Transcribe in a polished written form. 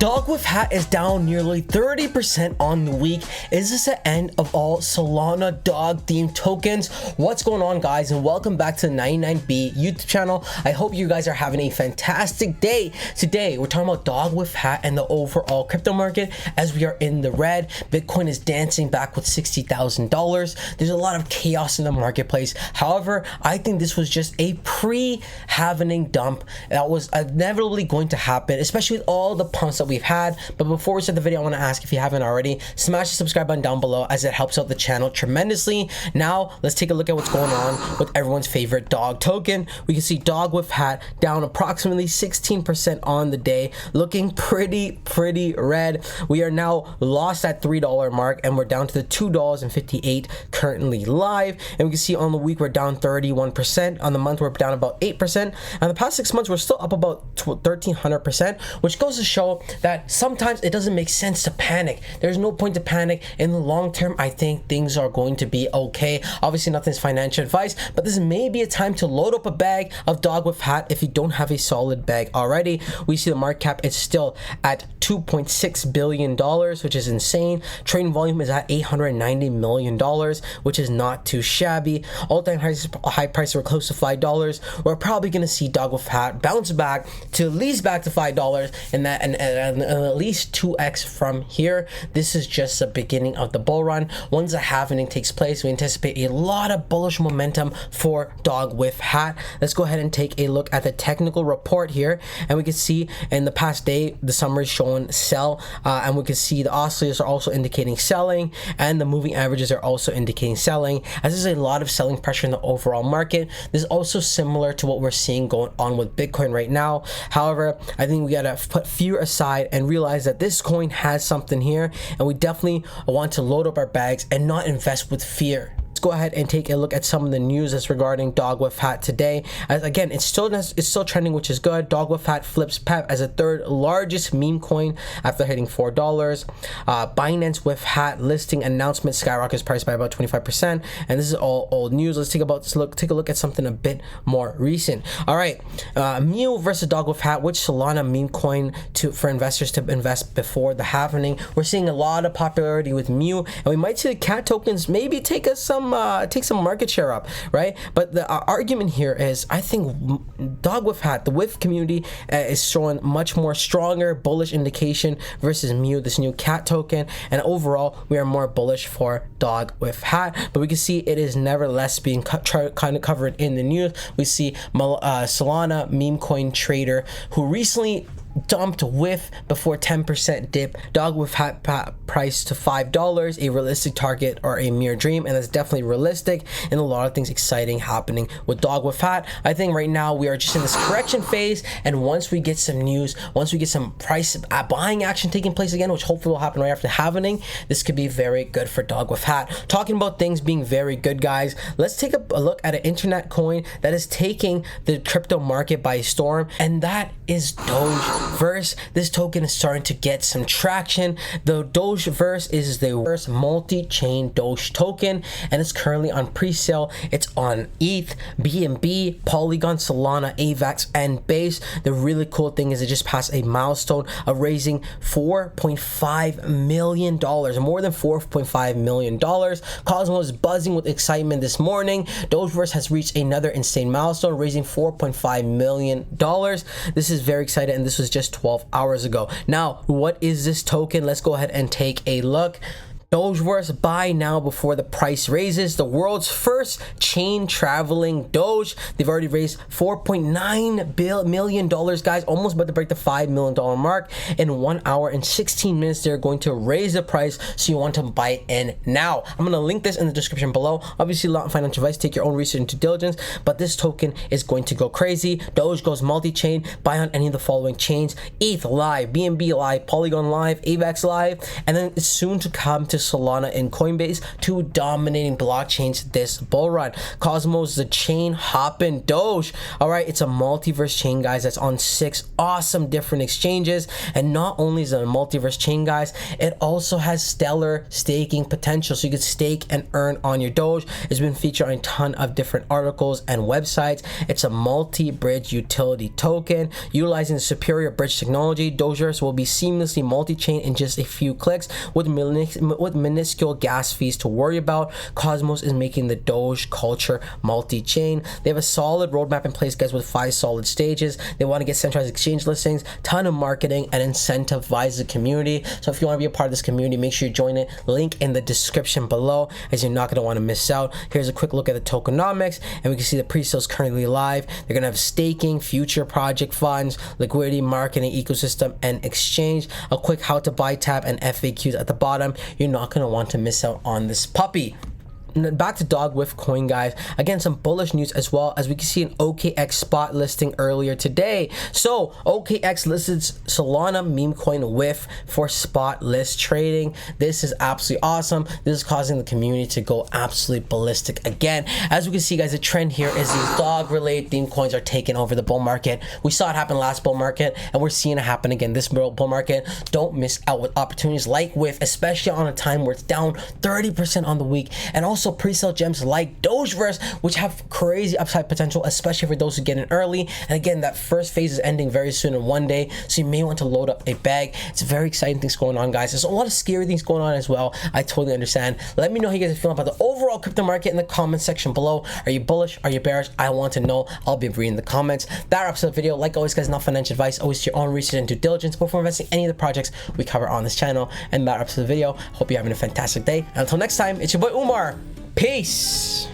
Dogwifhat is down nearly 30% on the week. Is this the end of all Solana dog themed tokens? What's going on, guys, and welcome back to the 99B YouTube channel. I hope you guys are having a fantastic day. Today we're talking about Dogwifhat and the overall crypto market as we are in the red. Bitcoin is dancing back with $60,000. There's a lot of chaos in the marketplace. However, I think this was just a pre-halvening dump that was inevitably going to happen, especially with all the pumps that we've had. But before we start the video, I want to ask, if you haven't already, smash the subscribe button down below as it helps out the channel tremendously. Now let's take a look at what's going on with everyone's favorite dog token. We can see Dogwifhat down approximately 16% on the day, looking pretty red. We are now lost at $3 mark and we're down to the $2.58 currently live. And we can see on the week we're down 31%. On the month we're down about 8%. And the past 6 months we're still up about 1,300%, which goes to show that sometimes it doesn't make sense to panic. There's no point to panic. In the long term, I think things are going to be okay. Obviously, nothing's financial advice, but this may be a time to load up a bag of Dogwifhat if you don't have a solid bag already. We see the market cap is still at $2.6 billion, which is insane. Trading volume is at $890 million, which is not too shabby. All-time high prices were close to $5. We're probably going to see Dogwifhat bounce back to at least back to $5 and that and at least 2x from here. This is just the beginning of the bull run. Once the halvening takes place, we anticipate a lot of bullish momentum for Dogwifhat. Let's go ahead and take a look at the technical report here, and we can see in the past day the summary is showing sell, and we can see the oscillators are also indicating selling, and the moving averages are also indicating selling, as there's a lot of selling pressure in the overall market. This is also similar to what we're seeing going on with Bitcoin right now. However, I think we gotta put fear aside and realize that this coin has something here, and we definitely want to load up our bags and not invest with fear. Go ahead and take a look at some of the news that's regarding Dogwifhat today. As again, it's still trending, which is good. Dogwifhat flips pep as a third largest meme coin after hitting $4. Binance Wifhat listing announcement skyrockets price by about 25%, and this is all old news. Let's take a look at something a bit more recent. All right, Mew versus Dogwifhat, which Solana meme coin for investors to invest before the halvening. We're seeing a lot of popularity with Mew, and we might see the cat tokens maybe take some market share up, right? But the argument here is, I think Dogwifhat, the WIF community, is showing much more stronger bullish indication versus Mew, this new cat token, and overall we are more bullish for Dogwifhat. But we can see it is nevertheless being kind of covered in the news. We see Solana meme coin trader who recently dumped WIF before 10% dip. Dogwifhat price to $5, a realistic target or a mere dream, and that's definitely realistic, and a lot of things exciting happening with Dogwifhat. I think right now we are just in this correction phase, and once we get some news, once we get some price buying action taking place again, which hopefully will happen right after halvening, this could be very good for Dogwifhat. Talking about things being very good, guys, let's take a look at an internet coin that is taking the crypto market by storm, and that is DogeVerse. This token is starting to get some traction. The DogeVerse is the first multi-chain Doge token, and it's currently on pre-sale. It's on ETH, BNB, Polygon, Solana, AVAX, and Base. The really cool thing is it just passed a milestone of raising $4.5 million, more than $4.5 million. Cosmos is buzzing with excitement this morning. DogeVerse has reached another insane milestone, raising $4.5 million. This is very exciting, and this was just 12 hours ago. Now, what is this token? Let's go ahead and take a look. DogeVerse, buy now before the price raises. The world's first chain traveling Doge. They've already raised $4.9 million, guys, almost about to break the $5 million mark. In 1 hour and 16 minutes, they're going to raise the price, so you want to buy in now. I'm going to link this in the description below. Obviously, not financial advice. Take your own research into diligence, but this token is going to go crazy. Doge goes multi-chain. Buy on any of the following chains: ETH live, BNB live, Polygon live, AVAX live, and then it's soon to come to Solana and Coinbase, two dominating blockchains this bull run. Cosmos, the chain hopping Doge. All right, it's a multiverse chain, guys, that's on 6 awesome different exchanges. And not only is it a multiverse chain, guys, it also has stellar staking potential, so you can stake and earn on your Doge. It's been featured on a ton of different articles and websites. It's a multi-bridge utility token utilizing the superior bridge technology. DogeVerse will be seamlessly multi-chain in just a few clicks with minuscule gas fees to worry about. Cosmos is making the Doge culture multi-chain. They have a solid roadmap in place, guys, with 5 solid stages. They want to get centralized exchange listings, ton of marketing, and incentivize the community. So if you want to be a part of this community, make sure you join it. Link in the description below, as you're not going to want to miss out. Here's a quick look at the tokenomics, and we can see the pre-sales currently live. They're going to have staking, future project funds, liquidity, marketing, ecosystem, and exchange. A quick how to buy tab and FAQs at the bottom. You're not going to want to miss out on this puppy. Back to Dogwifhat coin, guys. Again, some bullish news as well, as we can see an OKX spot listing earlier today. So OKX listed Solana meme coin WIF for spot list trading. This is absolutely awesome. This is causing the community to go absolutely ballistic again. As we can see, guys, the trend here is these dog related theme coins are taking over the bull market. We saw it happen last bull market, and we're seeing it happen again this bull market. Don't miss out with opportunities like WIF, especially on a time where it's down 30% on the week, and also pre-sale gems like DogeVerse, which have crazy upside potential, especially for those who get in early. And again, that first phase is ending very soon in one day, so you may want to load up a bag. It's very exciting things going on, guys. There's a lot of scary things going on as well. I totally understand. Let me know how you guys are feeling about the overall crypto market in the comment section below. Are you bullish? Are you bearish? I want to know. I'll be reading the comments. That wraps up the video. Like always, guys, not financial advice. Always do your own research and due diligence before investing in any of the projects we cover on this channel. And that wraps up the video. Hope you're having a fantastic day. And until next time, it's your boy Umar. Peace.